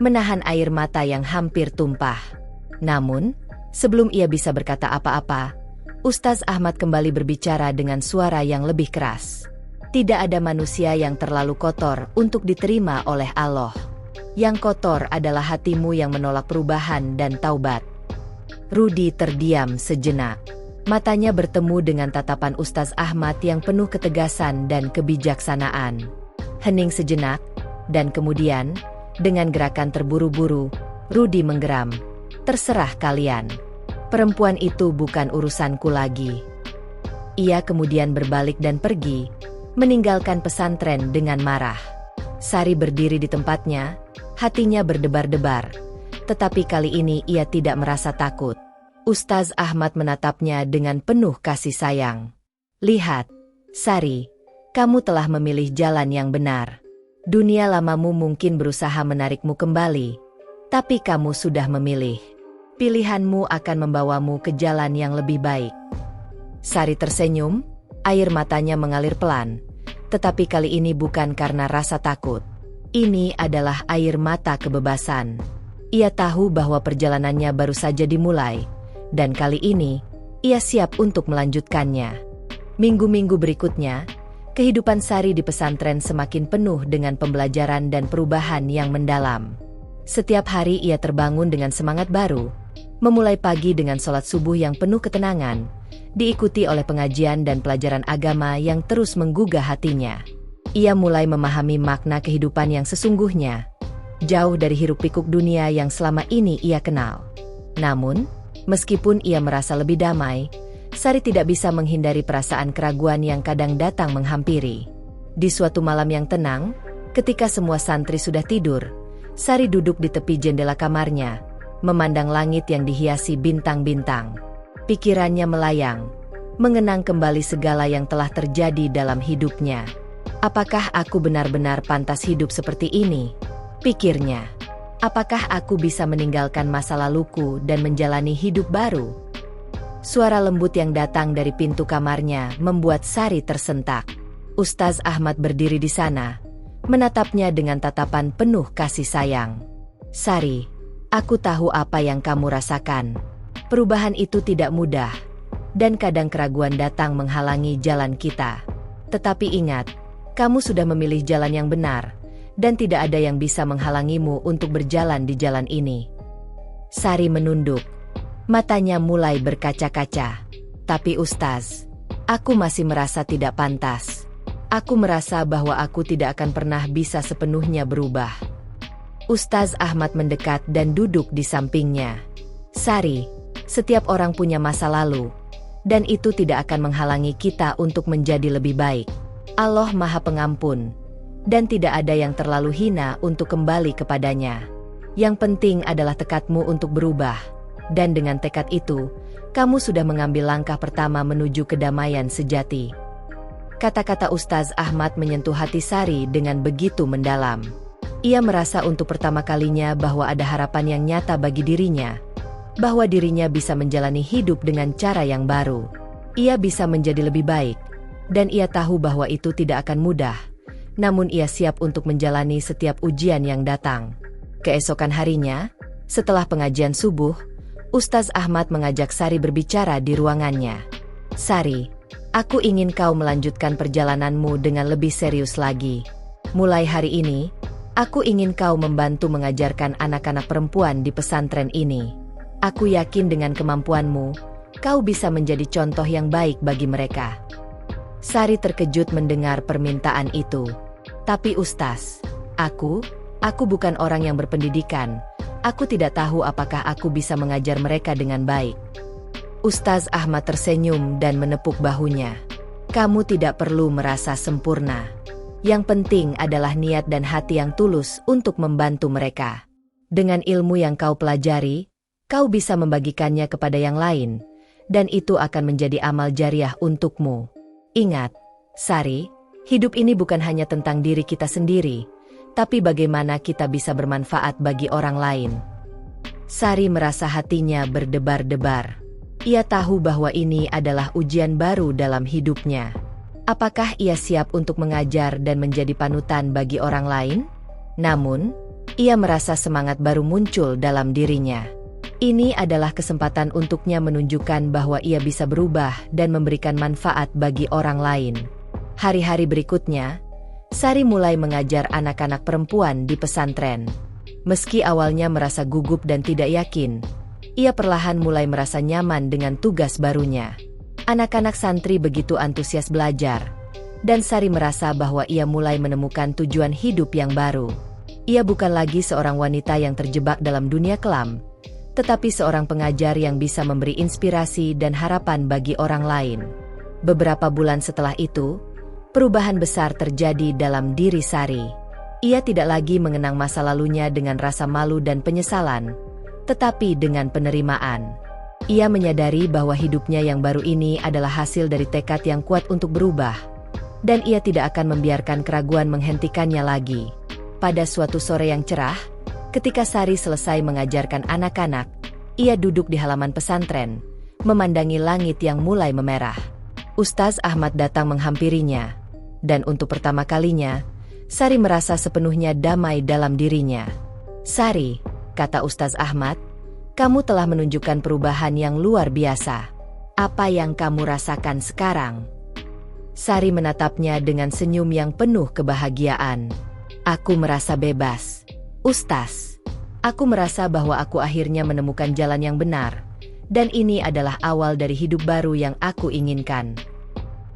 menahan air mata yang hampir tumpah. Namun, sebelum ia bisa berkata apa-apa, Ustaz Ahmad kembali berbicara dengan suara yang lebih keras. Tidak ada manusia yang terlalu kotor untuk diterima oleh Allah. Yang kotor adalah hatimu yang menolak perubahan dan taubat. Rudi terdiam sejenak. Matanya bertemu dengan tatapan Ustaz Ahmad yang penuh ketegasan dan kebijaksanaan. Hening sejenak, dan kemudian, dengan gerakan terburu-buru, Rudi menggeram. Terserah kalian. Perempuan itu bukan urusanku lagi. Ia kemudian berbalik dan pergi, meninggalkan pesantren dengan marah. Sari berdiri di tempatnya, hatinya berdebar-debar. Tetapi kali ini ia tidak merasa takut. Ustaz Ahmad menatapnya dengan penuh kasih sayang. Lihat, Sari, kamu telah memilih jalan yang benar. Dunia lamamu mungkin berusaha menarikmu kembali, tapi kamu sudah memilih. Pilihanmu akan membawamu ke jalan yang lebih baik. Sari tersenyum, air matanya mengalir pelan, tetapi kali ini bukan karena rasa takut. Ini adalah air mata kebebasan. Ia tahu bahwa perjalanannya baru saja dimulai, dan kali ini, ia siap untuk melanjutkannya. Minggu-minggu berikutnya, kehidupan Sari di pesantren semakin penuh dengan pembelajaran dan perubahan yang mendalam. Setiap hari ia terbangun dengan semangat baru, memulai pagi dengan sholat subuh yang penuh ketenangan, diikuti oleh pengajian dan pelajaran agama yang terus menggugah hatinya. Ia mulai memahami makna kehidupan yang sesungguhnya, jauh dari hiruk-pikuk dunia yang selama ini ia kenal. Namun, meskipun ia merasa lebih damai, Sari tidak bisa menghindari perasaan keraguan yang kadang datang menghampiri. Di suatu malam yang tenang, ketika semua santri sudah tidur, Sari duduk di tepi jendela kamarnya, memandang langit yang dihiasi bintang-bintang. Pikirannya melayang, mengenang kembali segala yang telah terjadi dalam hidupnya. Apakah aku benar-benar pantas hidup seperti ini? Pikirnya. Apakah aku bisa meninggalkan masa laluku dan menjalani hidup baru? Suara lembut yang datang dari pintu kamarnya membuat Sari tersentak. Ustaz Ahmad berdiri di sana, menatapnya dengan tatapan penuh kasih sayang. Sari, aku tahu apa yang kamu rasakan. Perubahan itu tidak mudah, dan kadang keraguan datang menghalangi jalan kita. Tetapi ingat, kamu sudah memilih jalan yang benar, dan tidak ada yang bisa menghalangimu untuk berjalan di jalan ini. Sari menunduk. Matanya mulai berkaca-kaca. Tapi Ustaz, aku masih merasa tidak pantas. Aku merasa bahwa aku tidak akan pernah bisa sepenuhnya berubah. Ustaz Ahmad mendekat dan duduk di sampingnya. Sari, setiap orang punya masa lalu, dan itu tidak akan menghalangi kita untuk menjadi lebih baik. Allah Maha Pengampun, dan tidak ada yang terlalu hina untuk kembali kepadanya. Yang penting adalah tekadmu untuk berubah. Dan dengan tekad itu, kamu sudah mengambil langkah pertama menuju kedamaian sejati. Kata-kata Ustaz Ahmad menyentuh hati Sari dengan begitu mendalam. Ia merasa untuk pertama kalinya bahwa ada harapan yang nyata bagi dirinya, bahwa dirinya bisa menjalani hidup dengan cara yang baru. Ia bisa menjadi lebih baik, dan ia tahu bahwa itu tidak akan mudah, namun ia siap untuk menjalani setiap ujian yang datang. Keesokan harinya, setelah pengajian subuh, Ustaz Ahmad mengajak Sari berbicara di ruangannya. Sari, aku ingin kau melanjutkan perjalananmu dengan lebih serius lagi. Mulai hari ini, aku ingin kau membantu mengajarkan anak-anak perempuan di pesantren ini. Aku yakin dengan kemampuanmu, kau bisa menjadi contoh yang baik bagi mereka. Sari terkejut mendengar permintaan itu. Tapi Ustaz, aku bukan orang yang berpendidikan. Aku tidak tahu apakah aku bisa mengajar mereka dengan baik. Ustaz Ahmad tersenyum dan menepuk bahunya. Kamu tidak perlu merasa sempurna. Yang penting adalah niat dan hati yang tulus untuk membantu mereka. Dengan ilmu yang kau pelajari, kau bisa membagikannya kepada yang lain, dan itu akan menjadi amal jariah untukmu. Ingat, Sari, hidup ini bukan hanya tentang diri kita sendiri, tapi bagaimana kita bisa bermanfaat bagi orang lain. Sari merasa hatinya berdebar-debar. Ia tahu bahwa ini adalah ujian baru dalam hidupnya. Apakah ia siap untuk mengajar dan menjadi panutan bagi orang lain? Namun, ia merasa semangat baru muncul dalam dirinya. Ini adalah kesempatan untuknya menunjukkan bahwa ia bisa berubah dan memberikan manfaat bagi orang lain. Hari-hari berikutnya, Sari mulai mengajar anak-anak perempuan di pesantren. Meski awalnya merasa gugup dan tidak yakin, ia perlahan mulai merasa nyaman dengan tugas barunya. Anak-anak santri begitu antusias belajar, dan Sari merasa bahwa ia mulai menemukan tujuan hidup yang baru. Ia bukan lagi seorang wanita yang terjebak dalam dunia kelam, tetapi seorang pengajar yang bisa memberi inspirasi dan harapan bagi orang lain. Beberapa bulan setelah itu, perubahan besar terjadi dalam diri Sari. Ia tidak lagi mengenang masa lalunya dengan rasa malu dan penyesalan, tetapi dengan penerimaan. Ia menyadari bahwa hidupnya yang baru ini adalah hasil dari tekad yang kuat untuk berubah, dan ia tidak akan membiarkan keraguan menghentikannya lagi. Pada suatu sore yang cerah, ketika Sari selesai mengajarkan anak-anak, ia duduk di halaman pesantren, memandangi langit yang mulai memerah. Ustaz Ahmad datang menghampirinya. Dan untuk pertama kalinya, Sari merasa sepenuhnya damai dalam dirinya. Sari, kata Ustaz Ahmad, kamu telah menunjukkan perubahan yang luar biasa. Apa yang kamu rasakan sekarang? Sari menatapnya dengan senyum yang penuh kebahagiaan. Aku merasa bebas, Ustaz. Aku merasa bahwa aku akhirnya menemukan jalan yang benar, dan ini adalah awal dari hidup baru yang aku inginkan.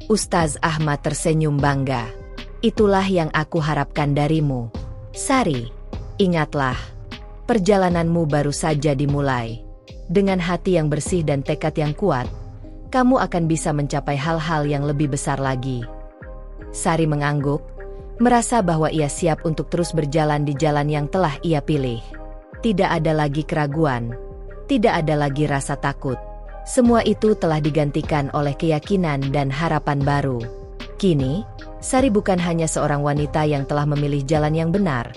Ustaz Ahmad tersenyum bangga. Itulah yang aku harapkan darimu, Sari. Ingatlah, perjalananmu baru saja dimulai. Dengan hati yang bersih dan tekad yang kuat, kamu akan bisa mencapai hal-hal yang lebih besar lagi. Sari mengangguk, merasa bahwa ia siap untuk terus berjalan di jalan yang telah ia pilih. Tidak ada lagi keraguan, tidak ada lagi rasa takut. Semua itu telah digantikan oleh keyakinan dan harapan baru. Kini, Sari bukan hanya seorang wanita yang telah memilih jalan yang benar,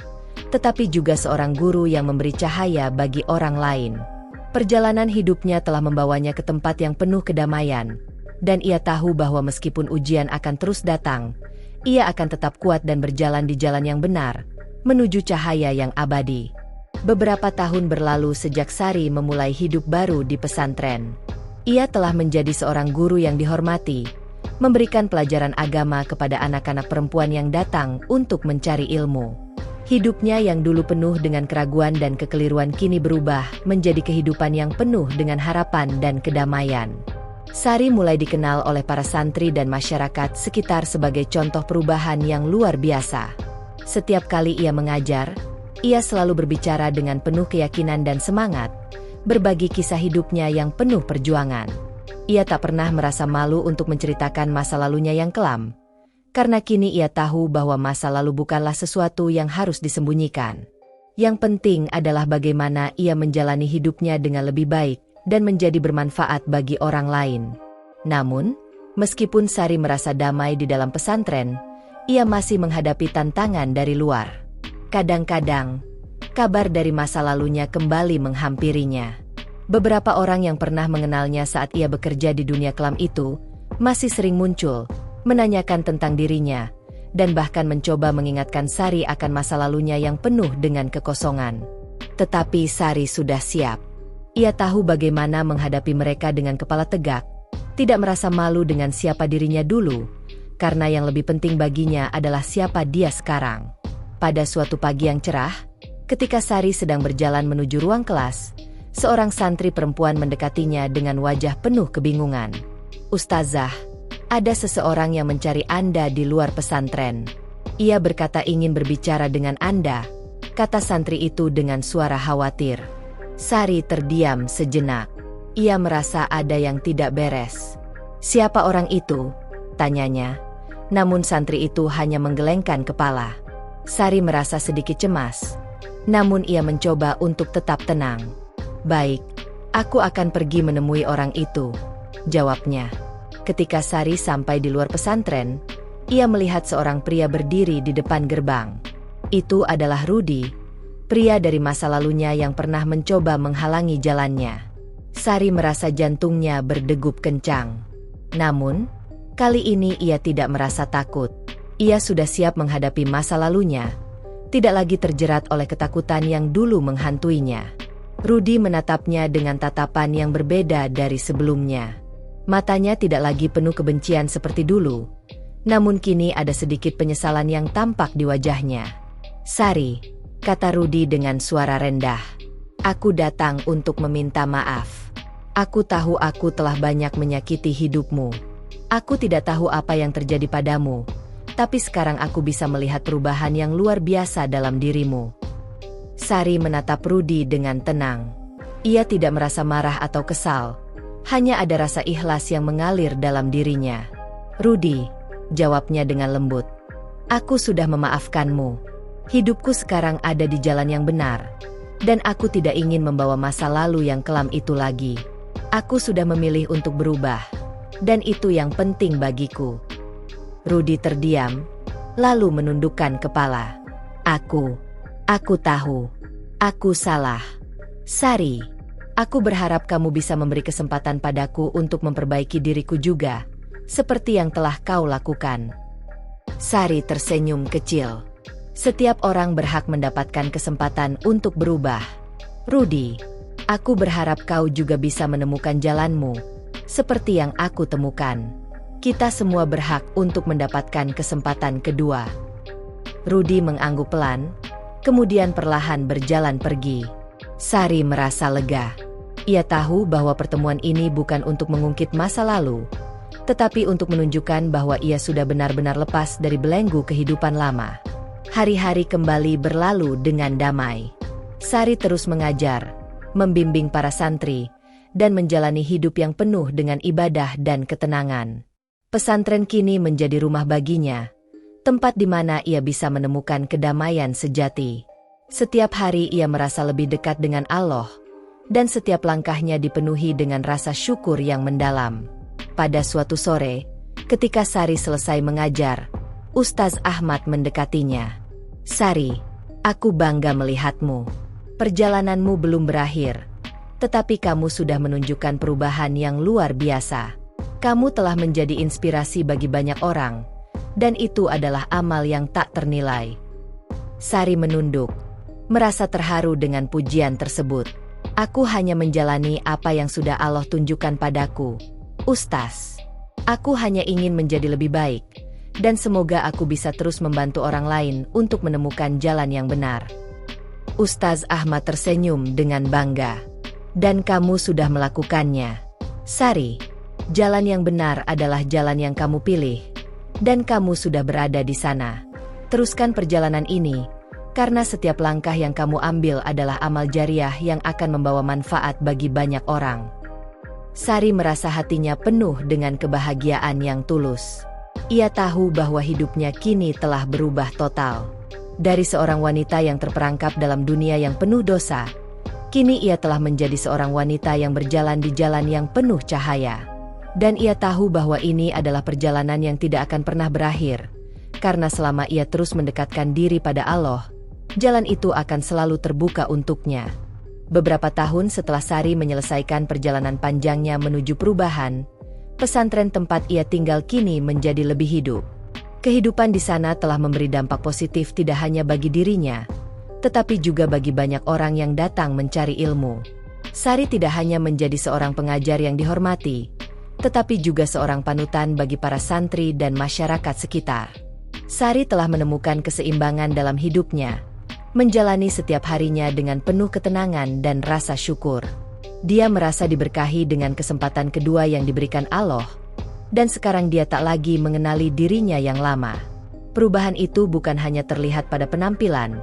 tetapi juga seorang guru yang memberi cahaya bagi orang lain. Perjalanan hidupnya telah membawanya ke tempat yang penuh kedamaian, dan ia tahu bahwa meskipun ujian akan terus datang, ia akan tetap kuat dan berjalan di jalan yang benar, menuju cahaya yang abadi. Beberapa tahun berlalu sejak Sari memulai hidup baru di pesantren. Ia telah menjadi seorang guru yang dihormati, memberikan pelajaran agama kepada anak-anak perempuan yang datang untuk mencari ilmu. Hidupnya yang dulu penuh dengan keraguan dan kekeliruan kini berubah menjadi kehidupan yang penuh dengan harapan dan kedamaian. Sari mulai dikenal oleh para santri dan masyarakat sekitar sebagai contoh perubahan yang luar biasa. Setiap kali ia mengajar, ia selalu berbicara dengan penuh keyakinan dan semangat, berbagi kisah hidupnya yang penuh perjuangan. Ia tak pernah merasa malu untuk menceritakan masa lalunya yang kelam, karena kini ia tahu bahwa masa lalu bukanlah sesuatu yang harus disembunyikan. Yang penting adalah bagaimana ia menjalani hidupnya dengan lebih baik dan menjadi bermanfaat bagi orang lain. Namun, meskipun Sari merasa damai di dalam pesantren, ia masih menghadapi tantangan dari luar. Kadang-kadang, kabar dari masa lalunya kembali menghampirinya. Beberapa orang yang pernah mengenalnya saat ia bekerja di dunia kelam itu masih sering muncul, menanyakan tentang dirinya, dan bahkan mencoba mengingatkan Sari akan masa lalunya yang penuh dengan kekosongan. Tetapi Sari sudah siap. Ia tahu bagaimana menghadapi mereka dengan kepala tegak, tidak merasa malu dengan siapa dirinya dulu, karena yang lebih penting baginya adalah siapa dia sekarang. Pada suatu pagi yang cerah, ketika Sari sedang berjalan menuju ruang kelas, seorang santri perempuan mendekatinya dengan wajah penuh kebingungan. "Ustazah, ada seseorang yang mencari Anda di luar pesantren. Ia berkata ingin berbicara dengan Anda," kata santri itu dengan suara khawatir. Sari terdiam sejenak. Ia merasa ada yang tidak beres. "Siapa orang itu?" tanyanya. Namun santri itu hanya menggelengkan kepala. Sari merasa sedikit cemas. Namun ia mencoba untuk tetap tenang. "Baik, aku akan pergi menemui orang itu," jawabnya. Ketika Sari sampai di luar pesantren, ia melihat seorang pria berdiri di depan gerbang. Itu adalah Rudi, pria dari masa lalunya yang pernah mencoba menghalangi jalannya. Sari merasa jantungnya berdegup kencang. Namun, kali ini ia tidak merasa takut. Ia sudah siap menghadapi masa lalunya, tidak lagi terjerat oleh ketakutan yang dulu menghantuinya. Rudi menatapnya dengan tatapan yang berbeda dari sebelumnya. Matanya tidak lagi penuh kebencian seperti dulu, namun kini ada sedikit penyesalan yang tampak di wajahnya. "Sari," kata Rudi dengan suara rendah, "aku datang untuk meminta maaf. Aku tahu aku telah banyak menyakiti hidupmu. Aku tidak tahu apa yang terjadi padamu, tapi sekarang aku bisa melihat perubahan yang luar biasa dalam dirimu." Sari menatap Rudi dengan tenang. Ia tidak merasa marah atau kesal. Hanya ada rasa ikhlas yang mengalir dalam dirinya. "Rudi," jawabnya dengan lembut, "aku sudah memaafkanmu. Hidupku sekarang ada di jalan yang benar, dan aku tidak ingin membawa masa lalu yang kelam itu lagi. Aku sudah memilih untuk berubah, dan itu yang penting bagiku." Rudi terdiam, lalu menundukkan kepala. Aku tahu. Aku salah. Sari, aku berharap kamu bisa memberi kesempatan padaku untuk memperbaiki diriku juga, seperti yang telah kau lakukan. Sari tersenyum kecil. Setiap orang berhak mendapatkan kesempatan untuk berubah. Rudi, aku berharap kau juga bisa menemukan jalanmu, seperti yang aku temukan. Kita semua berhak untuk mendapatkan kesempatan kedua. Rudi mengangguk pelan, kemudian perlahan berjalan pergi. Sari merasa lega. Ia tahu bahwa pertemuan ini bukan untuk mengungkit masa lalu, tetapi untuk menunjukkan bahwa ia sudah benar-benar lepas dari belenggu kehidupan lama. Hari-hari kembali berlalu dengan damai. Sari terus mengajar, membimbing para santri, dan menjalani hidup yang penuh dengan ibadah dan ketenangan. Pesantren kini menjadi rumah baginya, tempat di mana ia bisa menemukan kedamaian sejati. Setiap hari ia merasa lebih dekat dengan Allah, dan setiap langkahnya dipenuhi dengan rasa syukur yang mendalam. Pada suatu sore, ketika Sari selesai mengajar, Ustaz Ahmad mendekatinya. "Sari, aku bangga melihatmu. Perjalananmu belum berakhir, tetapi kamu sudah menunjukkan perubahan yang luar biasa. Kamu telah menjadi inspirasi bagi banyak orang, dan itu adalah amal yang tak ternilai." Sari menunduk, merasa terharu dengan pujian tersebut. "Aku hanya menjalani apa yang sudah Allah tunjukkan padaku, Ustaz. Aku hanya ingin menjadi lebih baik, dan semoga aku bisa terus membantu orang lain untuk menemukan jalan yang benar." Ustaz Ahmad tersenyum dengan bangga. "Dan kamu sudah melakukannya, Sari. Jalan yang benar adalah jalan yang kamu pilih, dan kamu sudah berada di sana. Teruskan perjalanan ini, karena setiap langkah yang kamu ambil adalah amal jariah yang akan membawa manfaat bagi banyak orang." Sari merasa hatinya penuh dengan kebahagiaan yang tulus. Ia tahu bahwa hidupnya kini telah berubah total. Dari seorang wanita yang terperangkap dalam dunia yang penuh dosa, kini ia telah menjadi seorang wanita yang berjalan di jalan yang penuh cahaya. Dan ia tahu bahwa ini adalah perjalanan yang tidak akan pernah berakhir, karena selama ia terus mendekatkan diri pada Allah, jalan itu akan selalu terbuka untuknya. Beberapa tahun setelah Sari menyelesaikan perjalanan panjangnya menuju perubahan, pesantren tempat ia tinggal kini menjadi lebih hidup. Kehidupan di sana telah memberi dampak positif tidak hanya bagi dirinya, tetapi juga bagi banyak orang yang datang mencari ilmu. Sari tidak hanya menjadi seorang pengajar yang dihormati, tetapi juga seorang panutan bagi para santri dan masyarakat sekitar. Sari telah menemukan keseimbangan dalam hidupnya, menjalani setiap harinya dengan penuh ketenangan dan rasa syukur. Dia merasa diberkahi dengan kesempatan kedua yang diberikan Allah, dan sekarang dia tak lagi mengenali dirinya yang lama. Perubahan itu bukan hanya terlihat pada penampilan,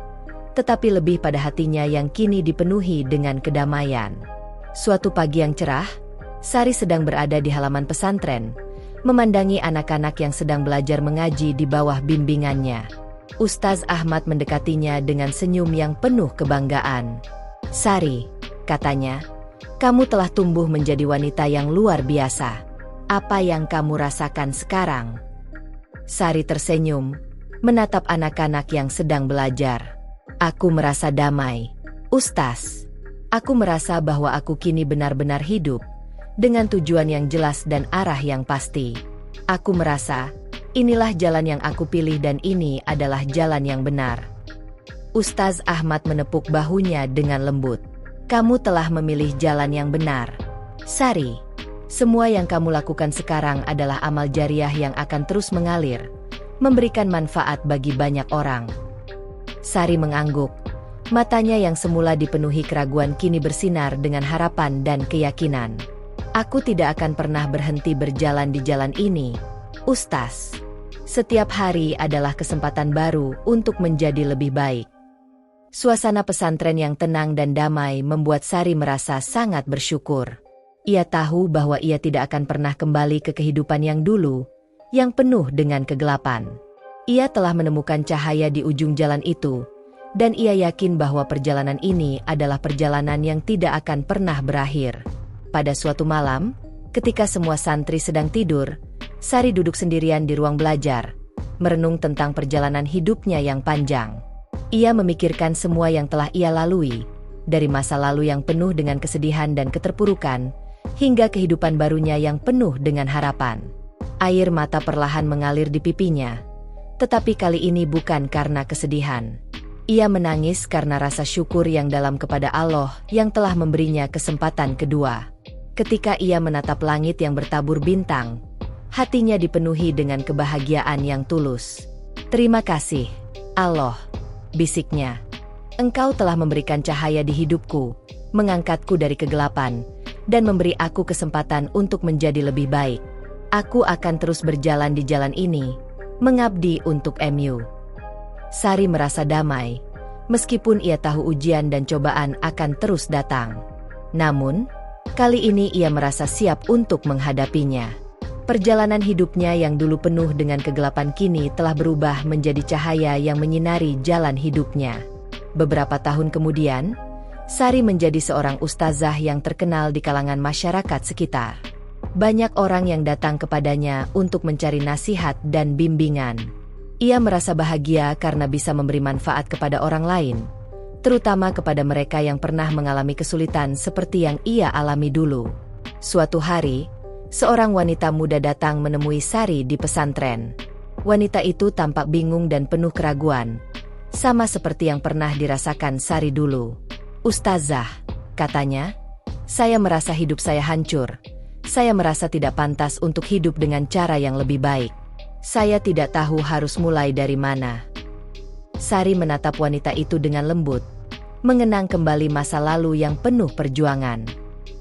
tetapi lebih pada hatinya yang kini dipenuhi dengan kedamaian. Suatu pagi yang cerah, Sari sedang berada di halaman pesantren, memandangi anak-anak yang sedang belajar mengaji di bawah bimbingannya. Ustaz Ahmad mendekatinya dengan senyum yang penuh kebanggaan. "Sari," katanya, "kamu telah tumbuh menjadi wanita yang luar biasa. Apa yang kamu rasakan sekarang?" Sari tersenyum, menatap anak-anak yang sedang belajar. "Aku merasa damai, Ustaz. Aku merasa bahwa aku kini benar-benar hidup, dengan tujuan yang jelas dan arah yang pasti. Aku merasa inilah jalan yang aku pilih dan ini adalah jalan yang benar." Ustaz Ahmad menepuk bahunya dengan lembut. "Kamu telah memilih jalan yang benar, Sari. Semua yang kamu lakukan sekarang adalah amal jariah yang akan terus mengalir, memberikan manfaat bagi banyak orang." Sari mengangguk. Matanya yang semula dipenuhi keraguan kini bersinar dengan harapan dan keyakinan. "Aku tidak akan pernah berhenti berjalan di jalan ini, Ustaz. Setiap hari adalah kesempatan baru untuk menjadi lebih baik." Suasana pesantren yang tenang dan damai membuat Sari merasa sangat bersyukur. Ia tahu bahwa ia tidak akan pernah kembali ke kehidupan yang dulu, yang penuh dengan kegelapan. Ia telah menemukan cahaya di ujung jalan itu, dan ia yakin bahwa perjalanan ini adalah perjalanan yang tidak akan pernah berakhir. Pada suatu malam, ketika semua santri sedang tidur, Sari duduk sendirian di ruang belajar, merenung tentang perjalanan hidupnya yang panjang. Ia memikirkan semua yang telah ia lalui, dari masa lalu yang penuh dengan kesedihan dan keterpurukan, hingga kehidupan barunya yang penuh dengan harapan. Air mata perlahan mengalir di pipinya, tetapi kali ini bukan karena kesedihan. Ia menangis karena rasa syukur yang dalam kepada Allah yang telah memberinya kesempatan kedua. Ketika ia menatap langit yang bertabur bintang, hatinya dipenuhi dengan kebahagiaan yang tulus. "Terima kasih, Allah," bisiknya. Engkau telah memberikan cahaya di hidupku, mengangkatku dari kegelapan, dan memberi aku kesempatan untuk menjadi lebih baik. Aku akan terus berjalan di jalan ini, mengabdi untuk MU. Sari merasa damai, meskipun ia tahu ujian dan cobaan akan terus datang. Namun, kali ini ia merasa siap untuk menghadapinya. Perjalanan hidupnya yang dulu penuh dengan kegelapan kini telah berubah menjadi cahaya yang menyinari jalan hidupnya. Beberapa tahun kemudian, Sari menjadi seorang ustazah yang terkenal di kalangan masyarakat sekitar. Banyak orang yang datang kepadanya untuk mencari nasihat dan bimbingan. Ia merasa bahagia karena bisa memberi manfaat kepada orang lain, terutama kepada mereka yang pernah mengalami kesulitan seperti yang ia alami dulu. Suatu hari, seorang wanita muda datang menemui Sari di pesantren. Wanita itu tampak bingung dan penuh keraguan, sama seperti yang pernah dirasakan Sari dulu. "Ustazah," katanya, "saya merasa hidup saya hancur. Saya merasa tidak pantas untuk hidup dengan cara yang lebih baik. Saya tidak tahu harus mulai dari mana." Sari menatap wanita itu dengan lembut, mengenang kembali masa lalu yang penuh perjuangan.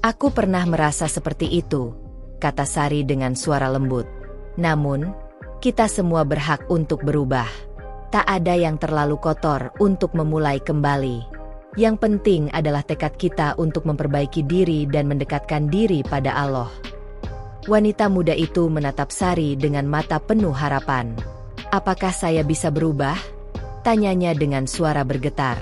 "Aku pernah merasa seperti itu," kata Sari dengan suara lembut. "Namun, kita semua berhak untuk berubah. Tak ada yang terlalu kotor untuk memulai kembali. Yang penting adalah tekad kita untuk memperbaiki diri dan mendekatkan diri pada Allah." Wanita muda itu menatap Sari dengan mata penuh harapan. "Apakah saya bisa berubah?" tanyanya dengan suara bergetar.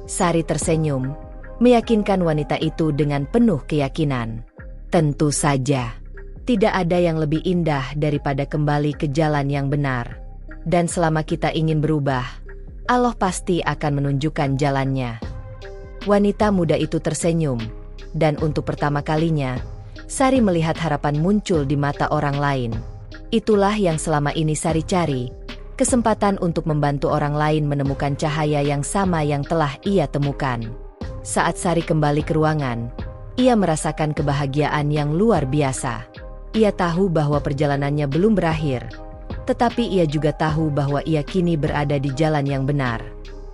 Sari tersenyum, meyakinkan wanita itu dengan penuh keyakinan. "Tentu saja. Tidak ada yang lebih indah daripada kembali ke jalan yang benar. Dan selama kita ingin berubah, Allah pasti akan menunjukkan jalannya." Wanita muda itu tersenyum, dan untuk pertama kalinya, Sari melihat harapan muncul di mata orang lain. Itulah yang selama ini Sari cari, kesempatan untuk membantu orang lain menemukan cahaya yang sama yang telah ia temukan. Saat Sari kembali ke ruangan, ia merasakan kebahagiaan yang luar biasa. Ia tahu bahwa perjalanannya belum berakhir, tetapi ia juga tahu bahwa ia kini berada di jalan yang benar.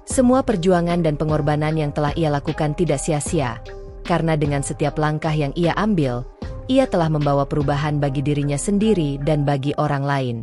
Semua perjuangan dan pengorbanan yang telah ia lakukan tidak sia-sia, karena dengan setiap langkah yang ia ambil, ia telah membawa perubahan bagi dirinya sendiri dan bagi orang lain.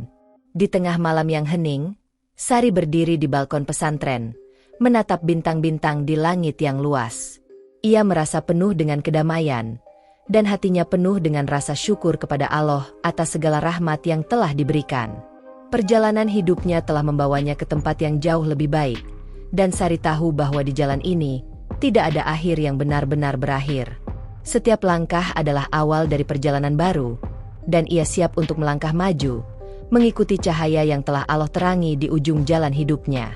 Di tengah malam yang hening, Sari berdiri di balkon pesantren, menatap bintang-bintang di langit yang luas. Ia merasa penuh dengan kedamaian, dan hatinya penuh dengan rasa syukur kepada Allah atas segala rahmat yang telah diberikan. Perjalanan hidupnya telah membawanya ke tempat yang jauh lebih baik, dan Sari tahu bahwa di jalan ini, tidak ada akhir yang benar-benar berakhir. Setiap langkah adalah awal dari perjalanan baru, dan ia siap untuk melangkah maju, mengikuti cahaya yang telah Allah terangi di ujung jalan hidupnya.